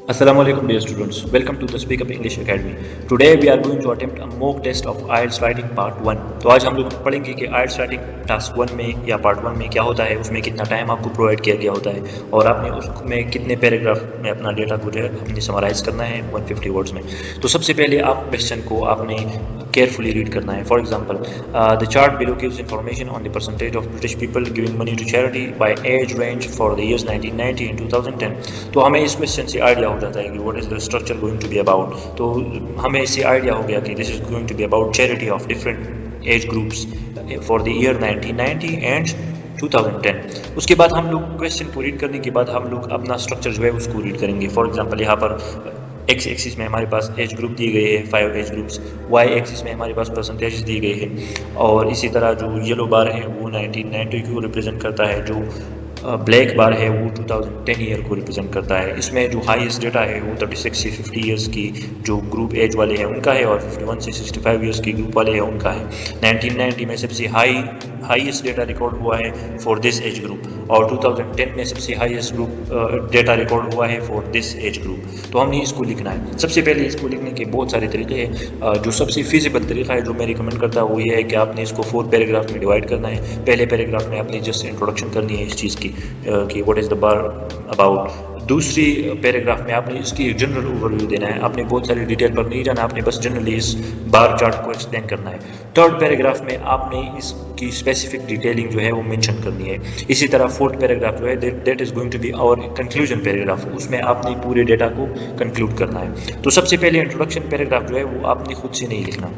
Assalamu alaikum dear students, welcome to the Speak Up English Academy. Today we are going to attempt a mock test of IELTS writing part 1. तो आज हम लोग पढ़ेंगे कि IELTS writing task 1 में या part 1 में क्या होता है, उसमें कितना टाइम आपको प्रोवाइड किया गया होता है और आपने उसमें कितने पैराग्राफ में अपना डेटा को जो है अपने समराइज करना है 150 वर्ड्स में. तो सबसे पहले आप क्वेश्चन को आपने केयरफुली रीड करना है. For example, the chart below gives information on the percentage of British people giving money to charity by age range for the years 1990 and 2010. तो हमें इस क्वेश्चन से आइडिया हो जाता है कि what is the structure going to be about. तो हमें इससे आइडिया हो गया कि this is going to be about charity of different age groups for the year 1990 and 2010. उसके बाद हम लोग क्वेश्चन को रीड करने के बाद हम लोग अपना स्ट्रक्चर जो है उसको रीड करेंगे. फॉर एग्जांपल, यहाँ पर एक्स एक्सिस में हमारे पास एज ग्रुप दिए गए हैं 5 एज ग्रुप्स, वाई एक्सिस में हमारे पास परसेंटेज दिए गए हैं और इसी तरह जो येलो बार है वो 1990 को रिप्रेजेंट करता है, जो ब्लैक बार है वो 2010 ईयर को रिप्रेजेंट करता है. इसमें जो हाईएस्ट डेटा है वो 36 से 50 ईयर्स की जो ग्रुप एज वाले हैं उनका है और 51 से 65 ईयर्स की ग्रुप वाले हैं उनका है. 1990 में सबसे हाईएस्ट डेटा रिकॉर्ड हुआ है फॉर दिस एज ग्रुप और 2010 में सबसे हाईएस्ट ग्रुप डेटा रिकॉर्ड हुआ है फॉर दिस एज ग्रुप. तो हमने इसको लिखना है. सबसे पहले इसको लिखने के बहुत सारे तरीके हैं. जो सबसे फिजिबल तरीका है जो मैं रिकमेंड करता हूँ वो ये है कि आपने इसको 4 पैराग्राफ में डिवाइड करना है. पहले पैराग्राफ में आपने जस्ट इंट्रोडक्शन करनी है इस चीज़ की कि what is the bar about. दूसरी पैराग्राफ में आपने इसकी जनरल ओवरव्यू देना है. आपने बहुत सारी डिटेल पर नहीं जाना, आपने बस जनरली इस बार चार्ट को एक्सप्लेन करना है. थर्ड पैराग्राफ में आपने इसकी स्पेसिफिक डिटेलिंग जो है वो मेंशन करनी है. इसी तरह फोर्थ पैराग्राफ जो है that is going to be our conclusion paragraph, उसमें आपने पूरे डेटा को कंक्लूड करना है. तो सबसे पहले इंट्रोडक्शन पैराग्राफ जो है वो आपने खुद से नहीं लिखना,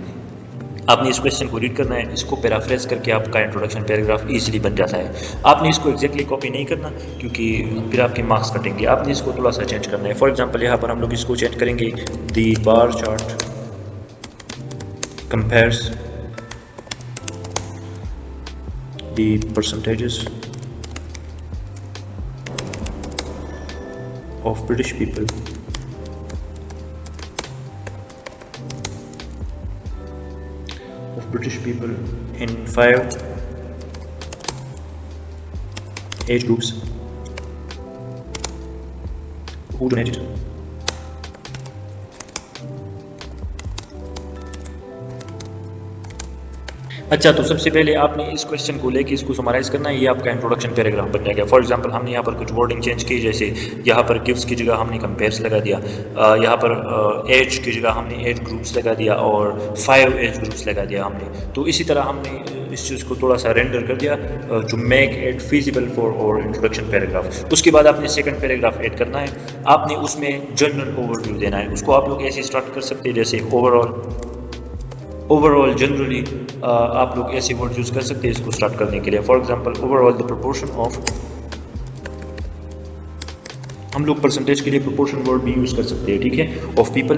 आपने इस क्वेश्चन को रीड करना है, इसको पैराफ्रेज करके आपका इंट्रोडक्शन पैराग्राफ इजीली बन जाता है. आपने इसको एग्जैक्टली कॉपी नहीं करना क्योंकि फिर आपके मार्क्स कटेंगे. आपने इसको थोड़ा सा चेंज करना है. फॉर एग्जांपल, यहाँ पर हम लोग इसको चेंज करेंगे. The bar chart compares the percentages of British people in 5 age groups who donated अच्छा. तो सबसे पहले आपने इस क्वेश्चन को लेके इसको समराइज करना है. ये आपका इंट्रोडक्शन पैराग्राफ बन जाएगा. फॉर एग्जांपल, हमने यहाँ पर कुछ वर्डिंग चेंज की, जैसे यहाँ पर गिव्स की जगह हमने कंपेयर्स लगा दिया, यहाँ पर एज की जगह हमने एज ग्रुप्स लगा दिया और 5 एज ग्रुप्स लगा दिया हमने. तो इसी तरह हमने इस चीज़ को थोड़ा सा रेंडर कर दिया to make it feasible for our introduction paragraph. उसके बाद आपने सेकंड पैराग्राफ ऐड करना है. आपने उसमें जनरल ओवरव्यू देना है. उसको आप लोग ऐसे स्टार्ट कर सकते हैं जैसे ओवरऑल जनरली. आप लोग ऐसे वर्ड यूज़ कर सकते हैं इसको स्टार्ट करने के लिए. For example, overall the proportion of, हम लोग परसेंटेज के लिए प्रोपोर्शन वर्ड भी यूज़ कर सकते हैं, ठीक है, ऑफ पीपल.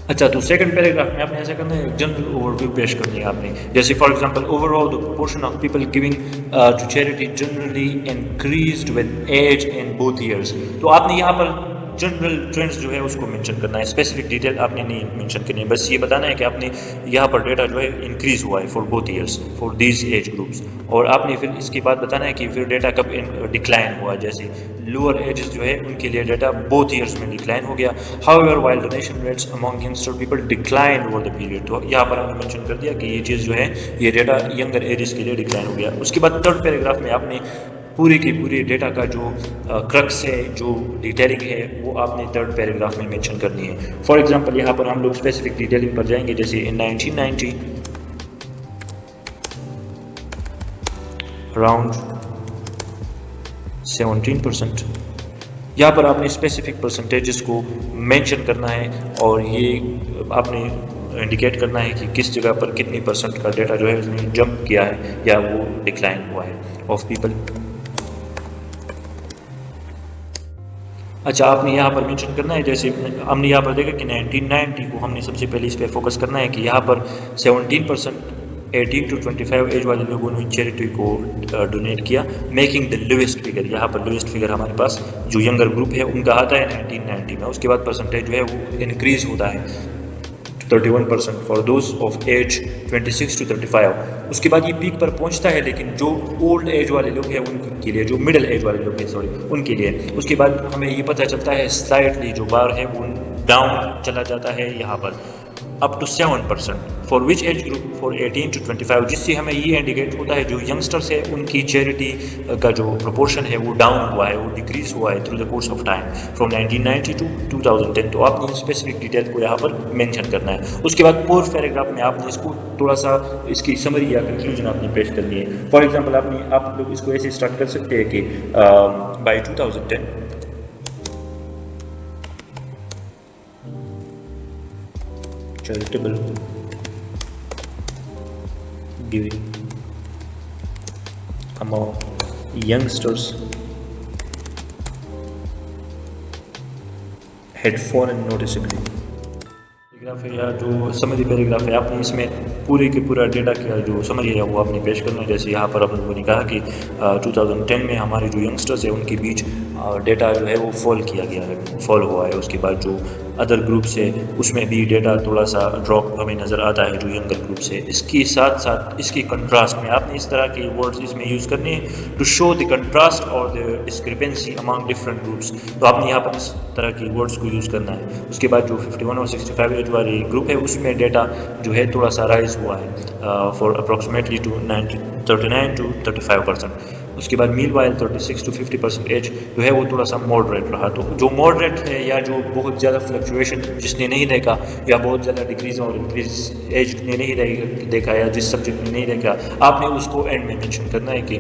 अच्छा, तो सेकंड पैराग्राफ में आपने ऐसा करना है, जनरल ओवरव्यू पेश करनी है आपने. जैसे for example, overall the proportion of people giving to charity generally increased with age in both years. तो आपने यहाँ पर जनरल ट्रेंड्स जो है उसको मेंशन करना है. स्पेसिफिक डिटेल आपने नहीं मेंशन करनी है, बस ये बताना है कि आपने यहाँ पर डेटा जो है इंक्रीज हुआ है for both years for these age groups. और आपने फिर इसके बाद बताना है कि फिर डेटा कब डिक्लाइन हुआ. जैसे लोअर एजेस जो है उनके लिए डेटा बोथ ईयर्स में डिक्लाइन हो गया. However while donation rates among youngster people decline over the period. तो यहाँ पर हमने मेंशन कर दिया कि ये चीज़ जो है ये डेटा यंगर एजेस के लिए डिक्लाइन हो गया. उसके बाद थर्ड पैराग्राफ में आपने पूरे के पूरे डेटा का जो क्रक्स है, जो डिटेलिंग है, वो आपने थर्ड पैराग्राफ में मेंशन करनी है. फॉर एग्जांपल, यहाँ पर हम लोग स्पेसिफिक डिटेलिंग पर जाएंगे. जैसे इन 1990 अराउंड 17%. यहाँ पर आपने स्पेसिफिक परसेंटेजेस को मेंशन करना है और ये आपने इंडिकेट करना है कि किस जगह पर कितनी परसेंट का डेटा जो है उसने जंप किया है या वो डिक्लाइन हुआ है ऑफ पीपल. अच्छा, आपने यहाँ पर मेंशन करना है, जैसे हमने यहाँ पर देखा कि 1990 को हमने सबसे पहले इस पर फोकस करना है कि यहाँ पर 17% 18 to 25 एज वाले लोगों ने चैरिटी को डोनेट किया, मेकिंग द लोएस्ट फिगर. यहाँ पर लोएस्ट फिगर हमारे पास जो यंगर ग्रुप है उनका आता है 1990 में. उसके बाद परसेंटेज जो है वो इंक्रीज होता है 31% for those of age 26 to 35. اس کے بعد یہ پیک پر پہنچتا ہے لیکن جو اولڈ ایج والے لوگ ہیں ان کے لیے، جو مڈل ایج والے لوگ ہیں ان کے لیے، اس کے بعد ہمیں یہ پتہ چلتا ہے سلائٹلی جو بار ہے وہ ڈاؤن چلا جاتا ہے یہاں پر up to 7% for which age group for 18 to 25، جس سے ہمیں یہ انڈیکیٹ ہوتا ہے جو ینگسٹرس ہے ان کی چیریٹی کا جو پروپورشن ہے وہ ڈاؤن ہوا ہے، وہ ڈیکریز ہوا ہے through the course of time from 1990 to 2010. تو آپ نے اسپیسیفک ڈیٹیل کو یہاں پر مینشن کرنا ہے. اس کے بعد فورتھ پیراگراف میں آپ نے اس کو تھوڑا سا اس کی سمری یا کنکلوژن آپ نے پیش کرنی ہے. فار ایگزامپل آپ لوگ اس کو ایسے اسٹارٹ کر سکتے ہیں کہ by 2010 charitable giving among youngsters had fallen noticeably. Paragraph ہے یا جو سمری پیراگراف ہے، آپ نے اس میں پورے کے پورا ڈیٹا کا جو سمری ہے وہ آپ نے پیش کرنا ہے. جیسے یہاں پر آپ لوگوں نے کہا کہ 2010 میں ہمارے جو ینگسٹرز ہیں ان کے بیچ ڈیٹا جو ہے وہ فال ہوا ہے. اس کے بعد جو ادر گروپس ہے اس میں بھی ڈیٹا تھوڑا سا ڈراپ ہمیں نظر آتا ہے جو ینگر گروپس ہے. اس کے ساتھ ساتھ اس کی کنٹراسٹ میں آپ نے اس طرح کے ورڈز اس میں یوز کرنے ہیں ٹو شو دی کنٹراسٹ اور دی ڈسکرپنسی امانگ ڈفرنٹ گروپس. تو آپ نے یہاں پر اس طرح کی ورڈز کو یوز کرنا ہے. اس کے بعد جو 51 اور 65 ایج والی گروپ ہے اس میں ڈیٹا جو ہے تھوڑا سا رائز ہوا ہے فار اپروکسیمیٹلی 39 to 35%. اس کے بعد میل وائل 36 to 50% ایج جو ہے وہ تھوڑا سا ماڈریٹ رہا. تو جو ماڈریٹ ہے یا جو بہت زیادہ فلکچویشن جس نے نہیں دیکھا یا بہت زیادہ ڈگریز اور انکریز ایج نے نہیں دیکھا یا جس سبجیکٹ نے نہیں دیکھا، آپ نے اس کو اینڈ میں مینشن کرنا ہے کہ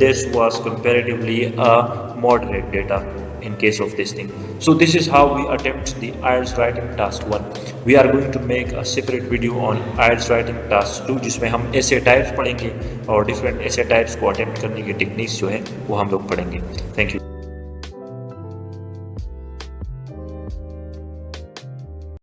this was comparatively moderate data in case of this thing. So this is how we attempt the IELTS writing task 1. We are going to make a separate video on IELTS writing task 2 جس میں ہم essay types پڑھیں گے اور different essay types کو attempt کرنے کی techniques جو ہے وہ ہم لوگ پڑھیں گے. Thank you.